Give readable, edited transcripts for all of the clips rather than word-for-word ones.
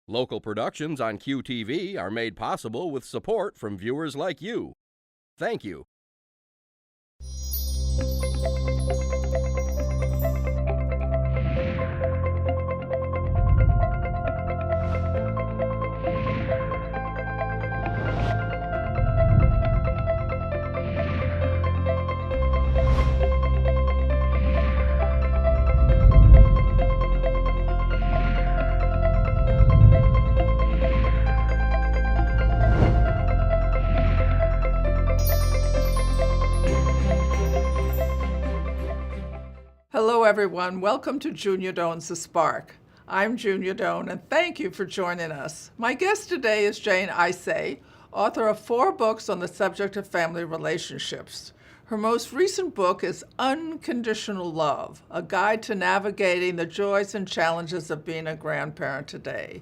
Local productions on QTV are made possible with support from viewers like you. Thank you. Hello everyone, welcome to Junia Doan's The Spark. I'm Junia Doan and thank you for joining us. My guest today is Jane Isay, author of 4 books on the subject of family relationships. Her most recent book is Unconditional Love, a guide to navigating the joys and challenges of being a grandparent today.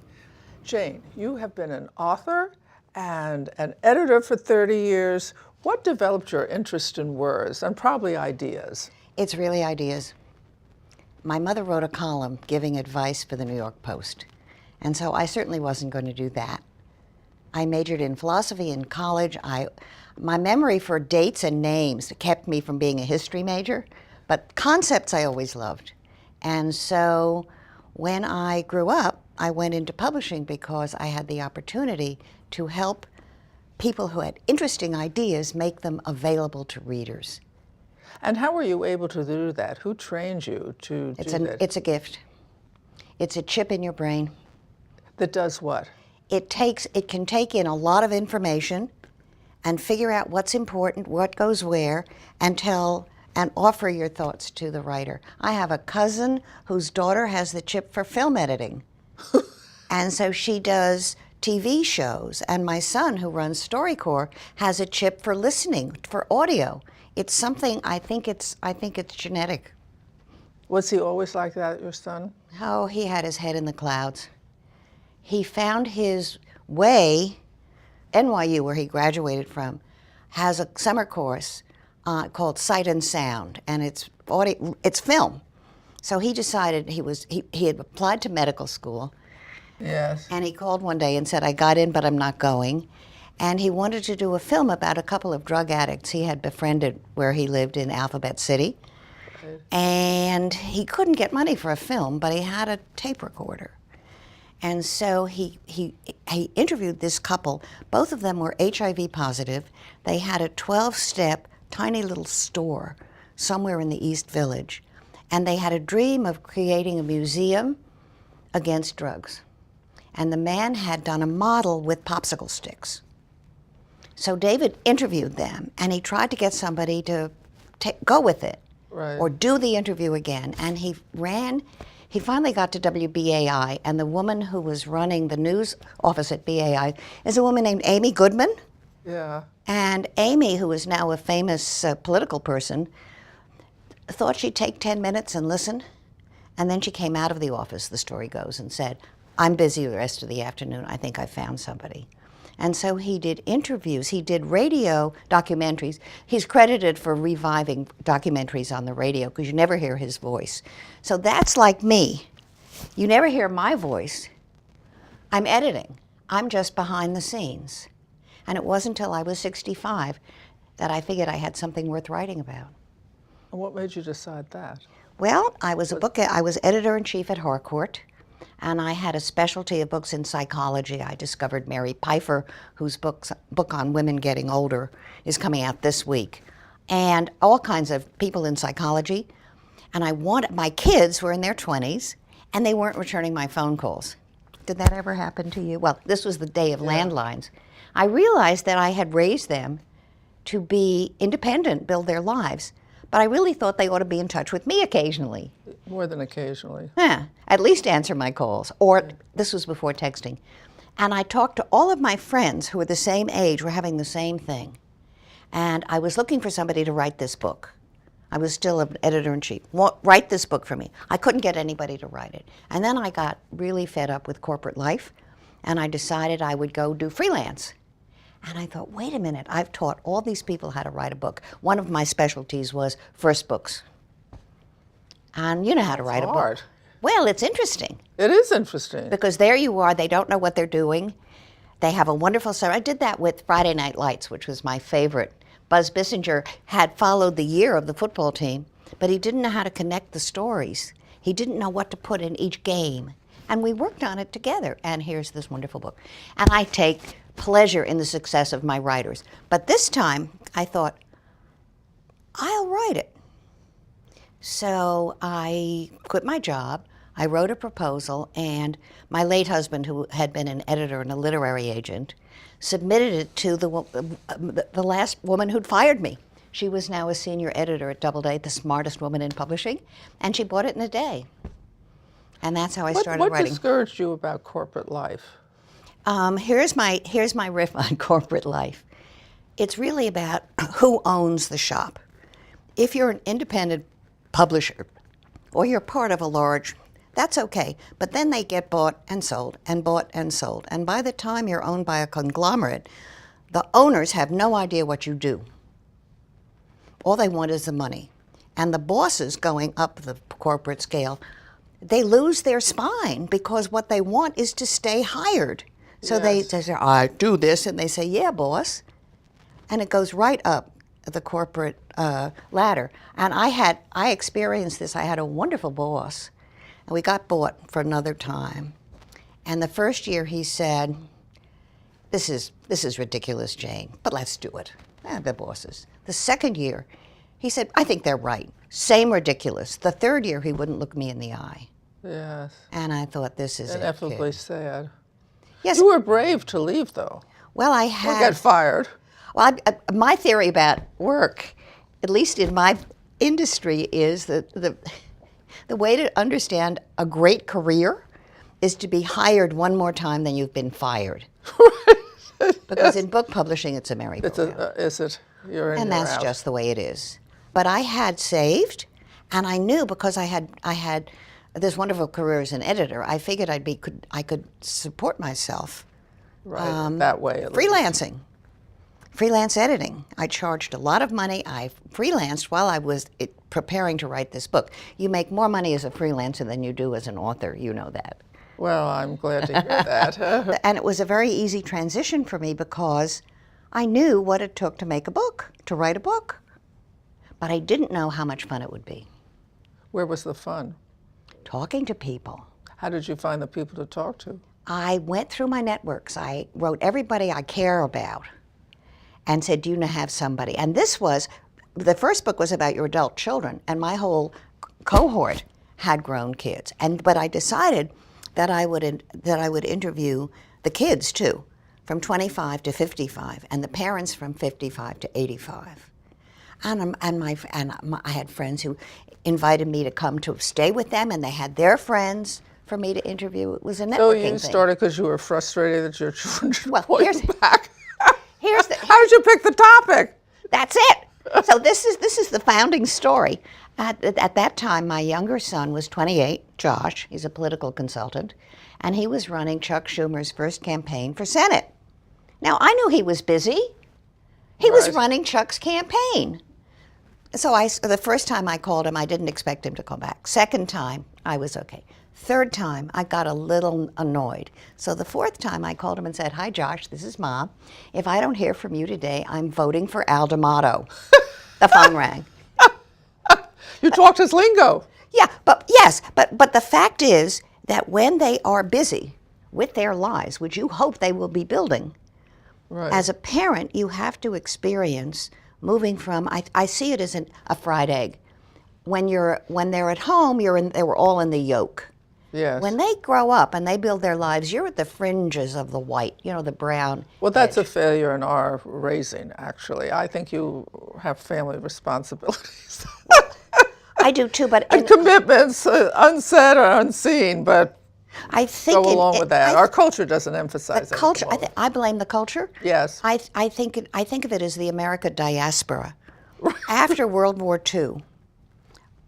Jane, you have been an author and an editor for 30 years. What developed your interest in words and probably ideas? It's really ideas. My mother wrote a column giving advice for the New York Post, and so I certainly wasn't going to do that. I majored in philosophy in college. My memory for dates and names kept me from being a history major, but concepts I always loved. And so when I grew up, I went into publishing because I had the opportunity to help people who had interesting ideas make them available to readers. And how were you able to do that? Who trained you to do that? It's a gift. It's a chip in your brain. That does what? It can take in a lot of information and figure out what's important, what goes where, and offer your thoughts to the writer. I have a cousin whose daughter has the chip for film editing. And so she does TV shows, and my son, who runs StoryCorps, has a chip for listening, for audio. It's something, I think it's genetic. Was he always like that, your son? Oh, he had his head in the clouds. He found his way. NYU, where he graduated from, has a summer course called Sight and Sound, and it's film. So he decided he had applied to medical school. Yes. And he called one day and said, I got in, but I'm not going. And he wanted to do a film about a couple of drug addicts he had befriended where he lived in Alphabet City. Right. And he couldn't get money for a film, but he had a tape recorder. And so he interviewed this couple. Both of them were HIV positive. They had a 12-step, tiny little store somewhere in the East Village. And they had a dream of creating a museum against drugs. And the man had done a model with popsicle sticks. So David interviewed them, and he tried to get somebody to go with it, right, or do the interview again. And he finally got to WBAI, and the woman who was running the news office at BAI is a woman named Amy Goodman. Yeah. And Amy, who is now a famous political person, thought she'd take 10 minutes and listen. And then she came out of the office, the story goes, and said, I'm busy the rest of the afternoon. I think I found somebody. And so he did interviews. He did radio documentaries. He's credited for reviving documentaries on the radio because you never hear his voice. So that's like me. You never hear my voice. I'm editing. I'm just behind the scenes. And it wasn't until I was 65 that I figured I had something worth writing about. And what made you decide that? Well, I was editor-in-chief at Harcourt. And I had a specialty of books in psychology. I discovered Mary Pfeiffer, whose book on women getting older is coming out this week. And all kinds of people in psychology. And my kids were in their 20s, and they weren't returning my phone calls. Did that ever happen to you? Well, this was the day of landlines. I realized that I had raised them to be independent, build their lives. But I really thought they ought to be in touch with me occasionally. More than occasionally. Yeah, at least answer my calls. Or this was before texting. And I talked to all of my friends who were the same age, were having the same thing. And I was looking for somebody to write this book. I was still an editor-in-chief. Write this book for me. I couldn't get anybody to write it. And then I got really fed up with corporate life, and I decided I would go do freelance. And I thought, wait a minute, I've taught all these people how to write a book. One of my specialties was first books. And you know how to write a book. Well, it's interesting. It is interesting. Because there you are, they don't know what they're doing. They have a wonderful story. I did that with Friday Night Lights, which was my favorite. Buzz Bissinger had followed the year of the football team, but he didn't know how to connect the stories. He didn't know what to put in each game. And we worked on it together, and here's this wonderful book. And I take pleasure in the success of my writers. But this time, I thought, I'll write it. So I quit my job. I wrote a proposal, and my late husband, who had been an editor and a literary agent, submitted it to the last woman who'd fired me. She was now a senior editor at Doubleday, the smartest woman in publishing, and she bought it in a day. And that's how I started what writing. What discouraged you about corporate life? Here's my riff on corporate life. It's really about who owns the shop. If you're an independent publisher, or you're part of a large, that's okay. But then they get bought and sold and bought and sold. And by the time you're owned by a conglomerate, the owners have no idea what you do. All they want is the money. And the bosses going up the corporate scale, they lose their spine because what they want is to stay hired. So Yes. they say, I do this, and they say, yeah, boss. And it goes right up the corporate ladder. And I experienced this. I had a wonderful boss, and we got bought for another time. And the first year he said, this is ridiculous, Jane, but let's do it. The bosses. The second year, he said, I think they're right. Same ridiculous. The third year, he wouldn't look me in the eye. Yes. And I thought, this is Ineffably it, kid. sad. Yes. You were brave to leave, though. Well, I Or had. get fired. Well, my theory about work, at least in my industry, is that the way to understand a great career is to be hired one more time than you've been fired. Because in book publishing, it's a merry-go-round. Is it? You're in, And you're that's out. just the way it is. But I had saved, and I knew because I had this wonderful career as an editor, I figured I could support myself. Right, that way at least. Freelancing. Freelance editing. I charged a lot of money. I freelanced while I was preparing to write this book. You make more money as a freelancer than you do as an author. You know that. Well, I'm glad to hear that. And it was a very easy transition for me because I knew what it took to make a book, to write a book. But I didn't know how much fun it would be. Where was the fun? Talking to people. How did you find the people to talk to? I went through my networks. I wrote everybody I care about and said, do you have somebody? And the first book was about your adult children, and my whole cohort had grown kids. But I decided that I would interview the kids too, from 25 to 55, and the parents from 55 to 85. And I had friends who invited me to come to stay with them, and they had their friends for me to interview. It was a networking So thing. you started because you were frustrated that your children didn't Well, call you back. How did you pick the topic? That's it. So this is the founding story. At that time, my younger son was 28, Josh. He's a political consultant, and he was running Chuck Schumer's first campaign for Senate. Now, I knew he was busy. He was Right. running Chuck's campaign. So the first time I called him, I didn't expect him to call back. Second time, I was okay. Third time, I got a little annoyed. So the fourth time, I called him and said, hi, Josh, this is Mom. If I don't hear from you today, I'm voting for Al D'Amato. The phone rang. You talked his lingo. Yeah, but the fact is that when they are busy with their lives, which you hope they will be building, Right. as a parent, you have to experience moving from, I see it as a fried egg. When they're at home, they were all in the yolk. Yes. When they grow up and they build their lives, you're at the fringes of the white, the brown. Well, that's edge. a failure in our raising, actually. I think you have family responsibilities. I do too, but And commitments, unsaid or unseen, but I think go along with that. Our culture doesn't emphasize the it. culture. I blame the culture. Yes. I think of it as the America diaspora. After World War II,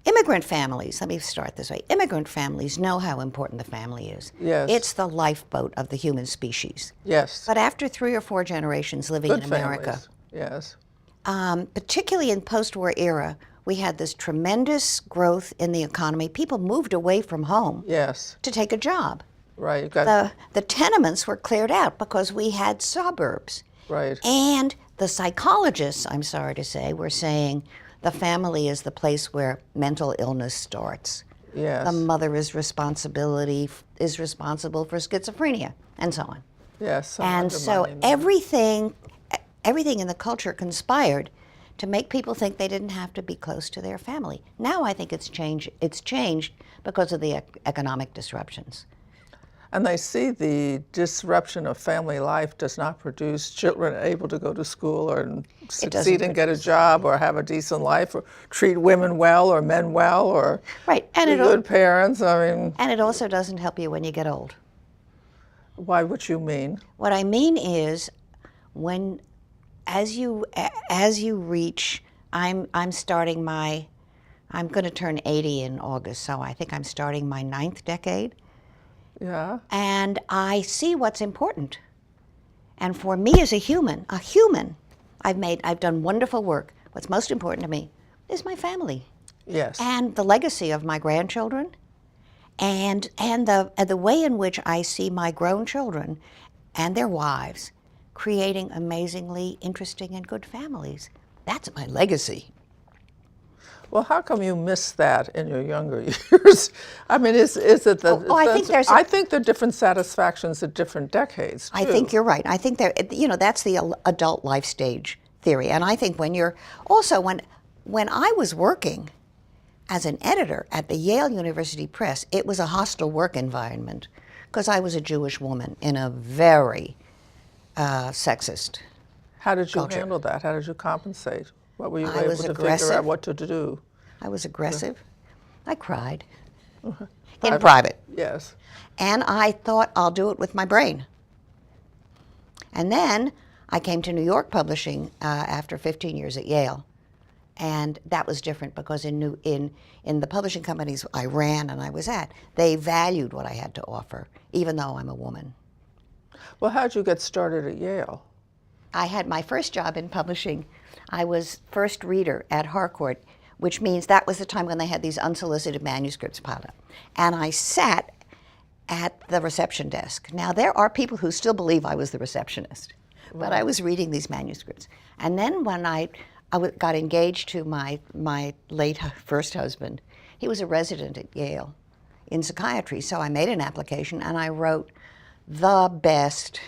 immigrant families. Let me start this way. Immigrant families know how important the family is. Yes. It's the lifeboat of the human species. Yes. But after 3 or 4 generations living Good in America, families. Yes. particularly in post-war era, we had this tremendous growth in the economy. People moved away from home Yes. to take a job. Right. You got The tenements were cleared out because we had suburbs. right. And the psychologists, I'm sorry to say, were saying the family is the place where mental illness starts. Yes. The mother is responsible for schizophrenia, and so on. Yes. And so undermining that. everything in the culture conspired to make people think they didn't have to be close to their family. Now I think it's changed because of the economic disruptions. And they see the disruption of family life does not produce children able to go to school or succeed and get a job or have a decent life or treat women well or men well or Right, and be good parents. I mean, and it also doesn't help you when you get old. why? What you mean? What I mean is, as you reach, I'm going to turn 80 in August, so I think I'm starting my 9th decade. Yeah. And I see what's important. And for me as a human, I've done wonderful work. What's most important to me is my family Yes. and the legacy of my grandchildren, and the way in which I see my grown children and their wives creating amazingly interesting and good families. That's my legacy. Well, how come you missed that in your younger years? I mean, is it the? I think there are different satisfactions at different decades. I too. think you're right. I think that's the adult life stage theory. And I think when I was working as an editor at the Yale University Press, it was a hostile work environment because I was a Jewish woman in a very sexist. How did you culture. handle that? How did you compensate? What were you I able was to aggressive. figure out what to do? I was aggressive. I cried in private. Yes. And I thought, I'll do it with my brain. And then I came to New York Publishing after 15 years at Yale. And that was different because in the publishing companies I ran and I was at, they valued what I had to offer, even though I'm a woman. Well, how did you get started at Yale? I had my first job in publishing. I was first reader at Harcourt, which means that was the time when they had these unsolicited manuscripts piled up. And I sat at the reception desk. Now, there are people who still believe I was the receptionist, but I was reading these manuscripts. And then when I got engaged to my late first husband, he was a resident at Yale in psychiatry, so I made an application and I wrote the best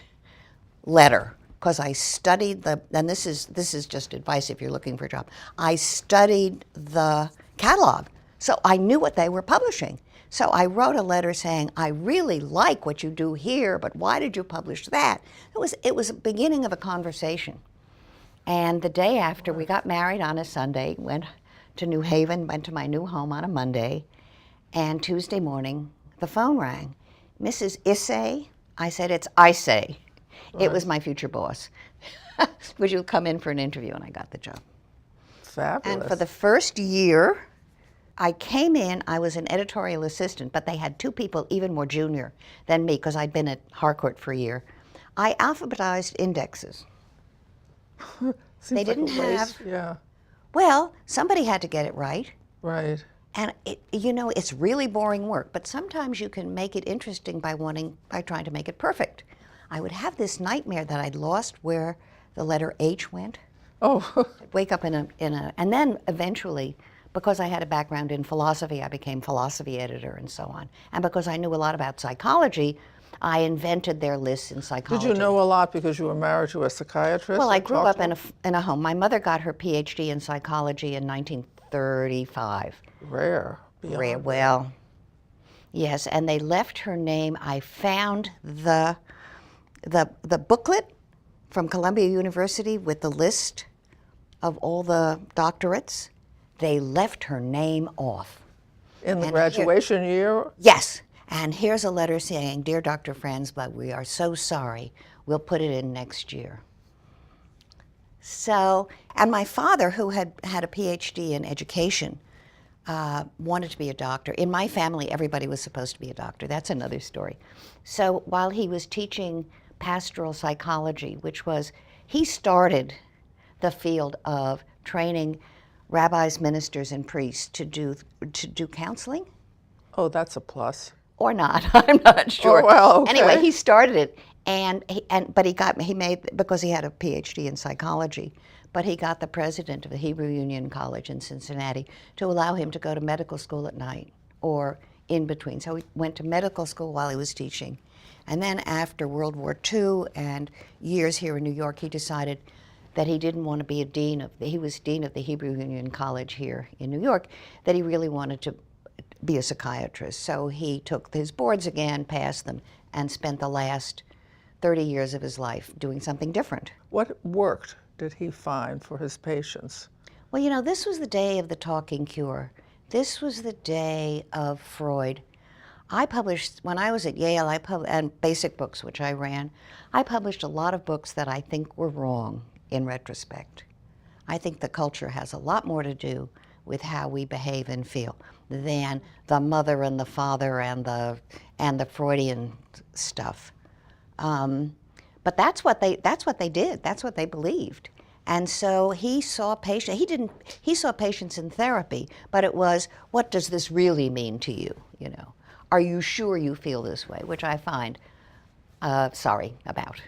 letter, because I studied and this is just advice if you're looking for a job. I studied the catalog, so I knew what they were publishing. So I wrote a letter saying, I really like what you do here, but why did you publish that? It was a beginning of a conversation. And the day after, we got married on a Sunday, went to New Haven, went to my new home on a Monday, and Tuesday morning, the phone rang. Mrs. Isay? I said, it's Isay. Right. It was my future boss. Would you come in for an interview? And I got the job. Fabulous. And for the first year, I came in, I was an editorial assistant, but they had two people even more junior than me because I'd been at Harcourt for a year. I alphabetized indexes. They didn't have. Yeah. Well, somebody had to get it right. Right. And it's really boring work, but sometimes you can make it interesting by trying to make it perfect. I would have this nightmare that I'd lost where the letter H went. Oh. I'd wake up and then eventually, because I had a background in philosophy, I became philosophy editor and so on. And because I knew a lot about psychology, I invented their lists in psychology. Did you know a lot because you were married to a psychiatrist? Well, I grew up in a home. My mother got her PhD in psychology in 1935. Rare. Rare. Well, yes, and they left her name. I found the booklet from Columbia University with the list of all the doctorates. They left her name off. In the graduation year? Yes. And here's a letter saying, Dear Dr. Franzblad, we are so sorry. We'll put it in next year. So, and my father, who had a PhD in education, wanted to be a doctor. In my family, everybody was supposed to be a doctor. That's another story. So while he was teaching pastoral psychology, he started the field of training rabbis, ministers, and priests to do counseling. Oh, that's a plus. Or not, I'm not sure. Oh, well, okay. Anyway, he started it, he made, because he had a PhD in psychology, but he got the president of the Hebrew Union College in Cincinnati to allow him to go to medical school at night or in between. So he went to medical school while he was teaching. And then after World War II and years here in New York, he decided that he didn't want to be he was dean of the Hebrew Union College here in New York, that he really wanted to be a psychiatrist. So he took his boards again, passed them, and spent the last 30 years of his life doing something different. What worked did he find for his patients? Well, you know, this was the day of the talking cure. This was the day of Freud. I published, when I was at Yale, and basic books, which I ran, I published a lot of books that I think were wrong in retrospect. I think the culture has a lot more to do with how we behave and feel than the mother and the father and the Freudian stuff. But that's what they did. That's what they believed. And so he saw patients. He saw patients in therapy, but it was, what does this really mean to you? You know, are you sure you feel this way? Which I find sorry about.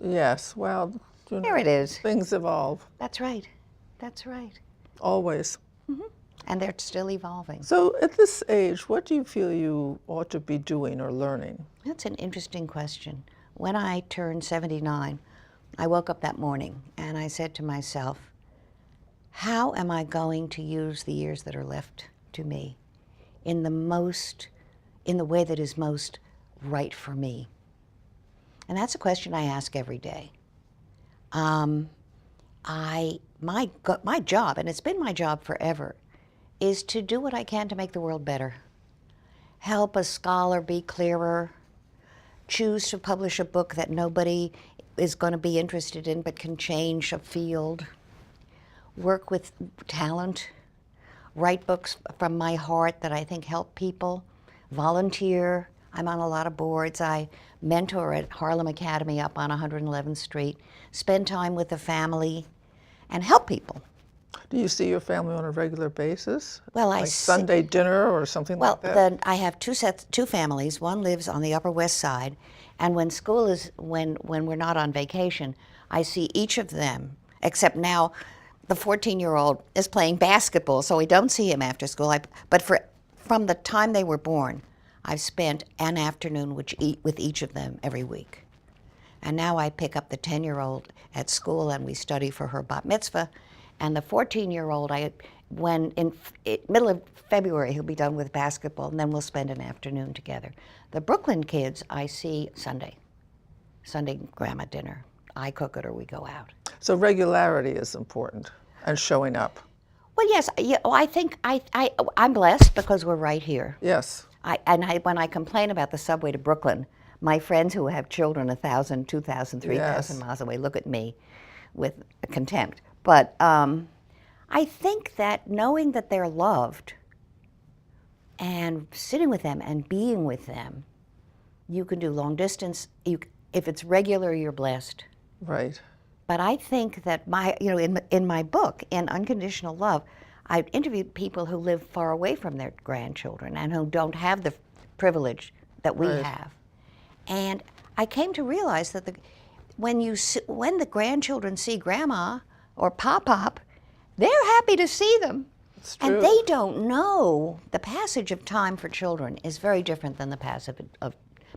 Yes. Well, There it is. Things evolve. That's right. That's right. Always. Mm-hmm. And they're still evolving. So at this age, what do you feel you ought to be doing or learning? That's an interesting question. When I turned 79, I woke up that morning and I said to myself, how am I going to use the years that are left to me in the way that is most right for me? And that's a question I ask every day. My job, and it's been my job forever, is to do what I can to make the world better. Help a scholar be clearer, choose to publish a book that nobody is going to be interested in but can change a field, work with talent, write books from my heart that I think help people, volunteer. I'm on a lot of boards. I mentor at Harlem Academy up on 111th Street, spend time with the family, and help people. Do you see your family on a regular basis? Well, like Sunday dinner or something like that? Well, I have two families. One lives on the Upper West Side, and when we're not on vacation, I see each of them, except now the 14-year-old is playing basketball, so we don't see him after school. From the time they were born, I've spent an afternoon with each of them every week. And now I pick up the 10-year-old at school and we study for her bat mitzvah. And the 14-year-old, middle of February, he'll be done with basketball, and then we'll spend an afternoon together. The Brooklyn kids I see Sunday grandma dinner. I cook it or we go out. So regularity is important, and showing up. Well, yes, I think I'm blessed because we're right here. Yes. When I complain about the subway to Brooklyn, my friends who have children 1,000, 2,000, 3,000 miles away look at me with contempt. But I think that knowing that they're loved and sitting with them and being with them, you can do long distance. If it's regular, you're blessed. Right. But I think that in my book, in Unconditional Love, I've interviewed people who live far away from their grandchildren and who don't have the privilege that we have. And I came to realize that when the grandchildren see grandma or pop-pop, they're happy to see them. It's true. And they don't know the passage of time for children is very different than the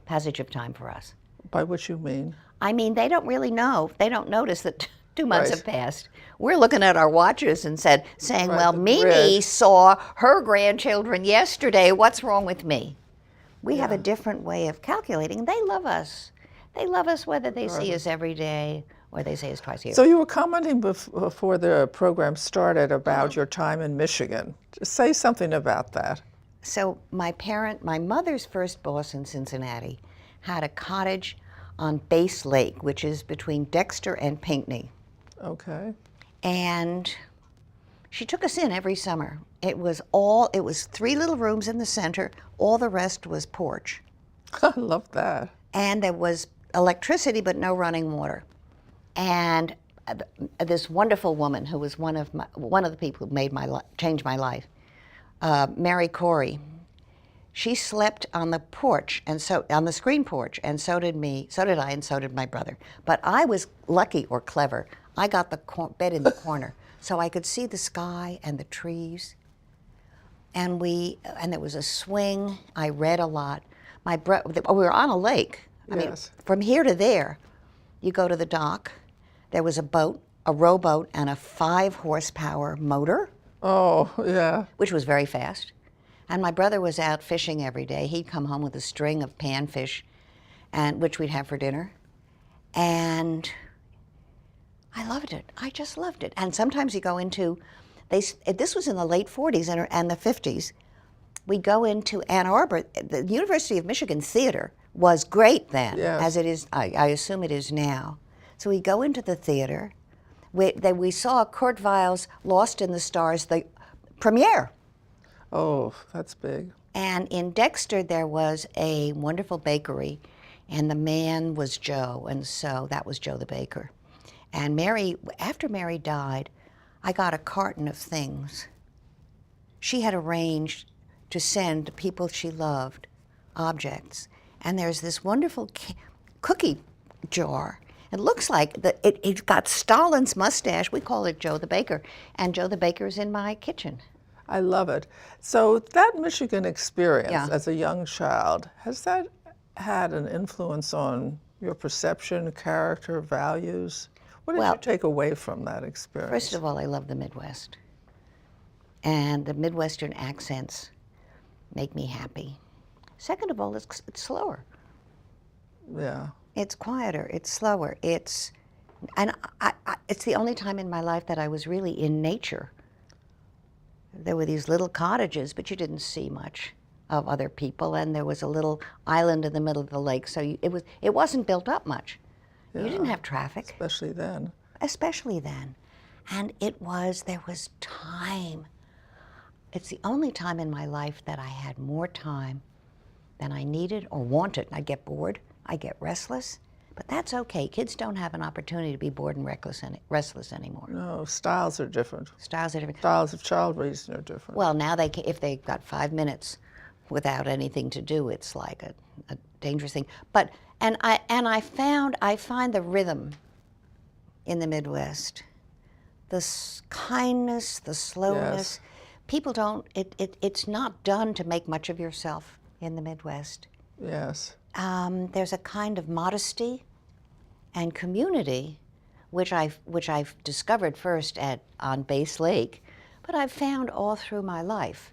passage of time for us. By what you mean? I mean, they don't really know. They don't notice that 2 months have passed. We're looking at our watches and saying, well, Mimi saw her grandchildren yesterday. What's wrong with me? We have a different way of calculating. They love us. They love us whether they see us every day or they see us twice a year. So you were commenting before the program started about your time in Michigan. Just say something about that. So my mother's first boss in Cincinnati had a cottage on Bass Lake, which is between Dexter and Pinckney. Okay. And she took us in every summer. It was 3 little rooms in the center. All the rest was porch. I love that. And there was electricity, but no running water. And this wonderful woman who was one of the people who made changed my life, Mary Corey. She slept on the porch, and so on the screen porch, and so did I, and so did my brother. But I was lucky or clever. I got the bed in the corner, so I could see the sky and the trees. And there was a swing. I read a lot. We were on a lake. I mean, from here to there, you go to the dock. There was a boat, a rowboat, and a 5-horsepower motor. Oh, yeah. Which was very fast. And my brother was out fishing every day. He'd come home with a string of panfish, which we'd have for dinner. And I loved it. I just loved it. And sometimes you go into, this was in the late 40s and the 50s. We'd go into Ann Arbor. The University of Michigan Theater was great then, as it is, I assume it is now. So we go into the theater. We saw Kurt Weill's Lost in the Stars, the premiere. Oh, that's big. And in Dexter, there was a wonderful bakery, and the man was Joe, and so that was Joe the baker. And after Mary died, I got a carton of things. She had arranged to send people she loved objects. And there's this wonderful cookie jar. It looks like it's got Stalin's mustache. We call it Joe the Baker. And Joe the Baker's in my kitchen. I love it. So that Michigan experience as a young child, has that had an influence on your perception, character, values? What did you take away from that experience? First of all, I love the Midwest. And the Midwestern accents make me happy. Second of all, it's slower. Yeah. It's quieter, it's slower, it's the only time in my life that I was really in nature. There were these little cottages, but you didn't see much of other people, and there was a little island in the middle of the lake, so it wasn't built up much. Yeah. You didn't have traffic. Especially then. Especially then. And there was time. It's the only time in my life that I had more time than I needed or wanted. I'd get bored, I'd get restless, but that's okay. Kids don't have an opportunity to be bored and restless anymore. No, styles are different. Styles are different. Styles of child raising are different. Well, now if they've got 5 minutes without anything to do, it's like a dangerous thing. But I find the rhythm in the Midwest, the kindness, the slowness. Yes. People don't. It's not done to make much of yourself in the Midwest. Yes. There's a kind of modesty and community, which I've discovered first on Base Lake, but I've found all through my life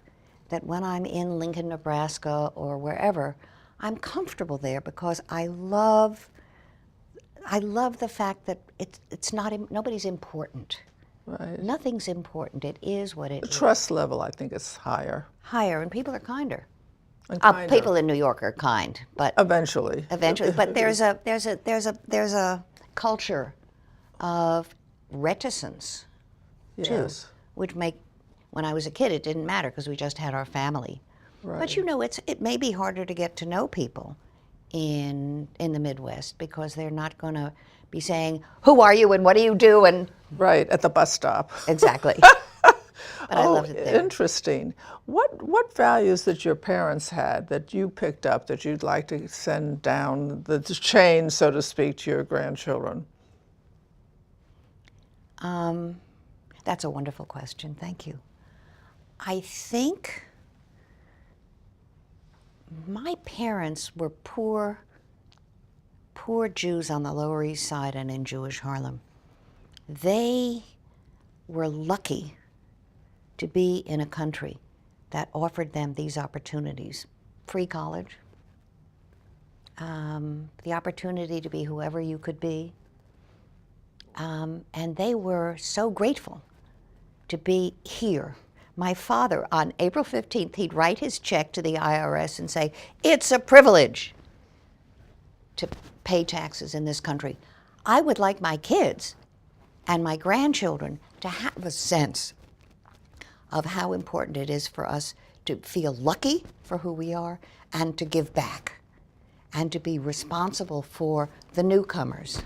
that when I'm in Lincoln, Nebraska, or wherever, I'm comfortable there because I love the fact that nobody's important. Right. Nothing's important. It is what it is. The trust level, I think, is higher. Higher, and people are kinder. And kinder. People in New York are kind, but eventually. But there's a culture of reticence, too, which when I was a kid, it didn't matter because we just had our family. Right. But it may be harder to get to know people in the Midwest because they're not going to be saying, "Who are you and what do you do?" and right at the bus stop. Exactly. But I loved it there. Interesting. What values that your parents had that you picked up that you'd like to send down the chain, so to speak, to your grandchildren? That's a wonderful question. Thank you. I think my parents were poor Jews on the Lower East Side and in Jewish Harlem. They were lucky to be in a country that offered them these opportunities. Free college, the opportunity to be whoever you could be. And they were so grateful to be here. My father, on April 15th, he'd write his check to the IRS and say, "It's a privilege to pay taxes in this country." I would like my kids and my grandchildren to have a sense of how important it is for us to feel lucky for who we are and to give back and to be responsible for the newcomers.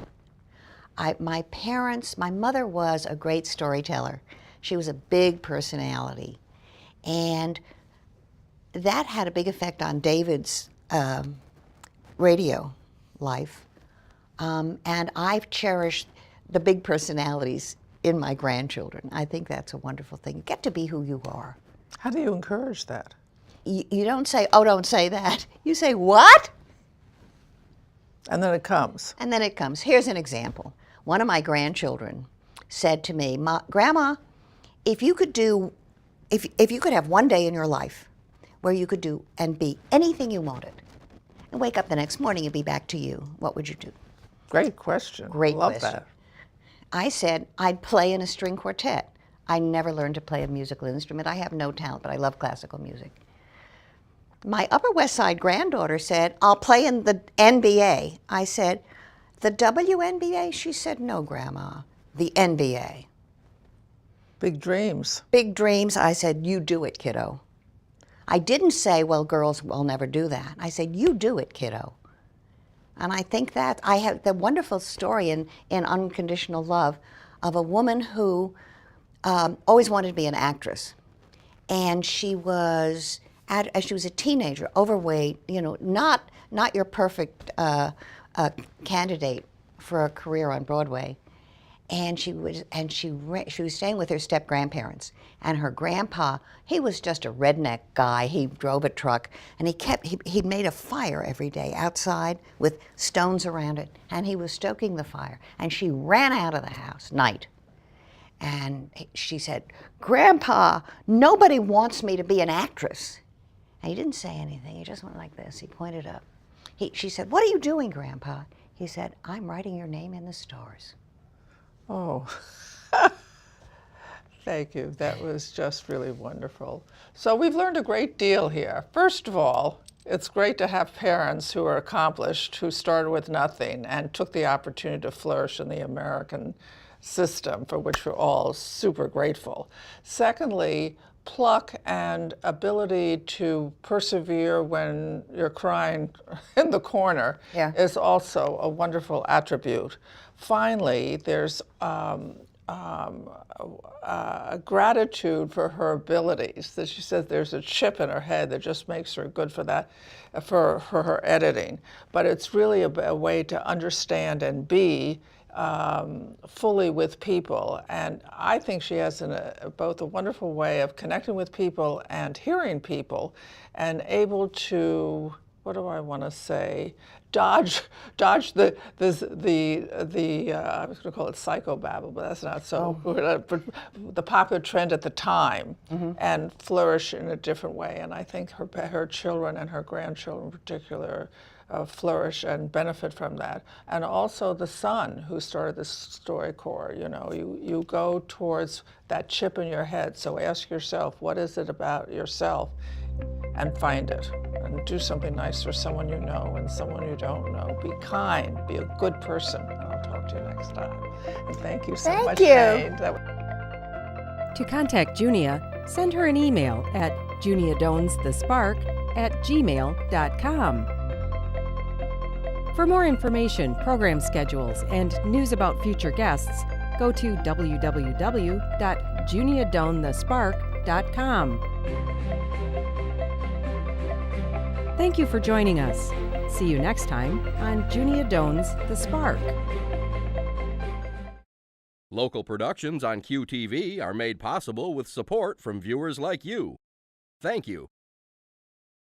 My parents, my mother was a great storyteller. She was a big personality. And that had a big effect on David's radio life. And I've cherished the big personalities in my grandchildren. I think that's a wonderful thing. You get to be who you are. How do you encourage that? You don't say, oh, don't say that. You say, what? And then it comes. And then it comes. Here's an example. One of my grandchildren said to me, Grandma, if you could have one day in your life where you could do and be anything you wanted, and wake up the next morning and be back to you, what would you do? Great question. Great Love question. that. I said, I'd play in a string quartet. I never learned to play a musical instrument. I have no talent, but I love classical music. My Upper West Side granddaughter said, I'll play in the NBA. I said, the WNBA? She said, no, Grandma, the NBA. Big dreams. Big dreams. I said, you do it, kiddo. I didn't say, well, girls will never do that. I said, you do it, kiddo. And I think that I have the wonderful story in Unconditional Love of a woman who always wanted to be an actress. And she was a teenager, overweight, not your perfect candidate for a career on Broadway. And she was staying with her step-grandparents. And her grandpa, he was just a redneck guy. He drove a truck, and he made a fire every day outside with stones around it, and he was stoking the fire. And she ran out of the house, night. And she said, Grandpa, nobody wants me to be an actress. And he didn't say anything. He just went like this. He pointed up. She said, what are you doing, Grandpa? He said, I'm writing your name in the stars. Oh, thank you. That was just really wonderful. So we've learned a great deal here. First of all, it's great to have parents who are accomplished, who started with nothing and took the opportunity to flourish in the American system, for which we're all super grateful. Secondly, pluck and ability to persevere when you're crying in the corner is also a wonderful attribute. Finally, there's gratitude for her abilities. That she says there's a chip in her head that just makes her good for that, for her editing. But it's really a way to understand and be fully with people. And I think she has both a wonderful way of connecting with people and hearing people, and able to, what do I want to say, dodge the I was going to call it psychobabble, but that's not so good, but the popular trend at the time, and flourish in a different way. And I think her children and her grandchildren in particular flourish and benefit from that. And also the son who started this StoryCorps, you go towards that chip in your head. So ask yourself, what is it about yourself? And find it. And do something nice for someone you know and someone you don't know. Be kind, be a good person. And I'll talk to you next time. And thank you so much, Jane. To contact Junia, send her an email at juniadonsthespark@gmail.com. For more information, program schedules, and news about future guests, go to www.juniadonthespark.com. Thank you for joining us. See you next time on Junia Doan's The Spark. Local productions on QTV are made possible with support from viewers like you. Thank you.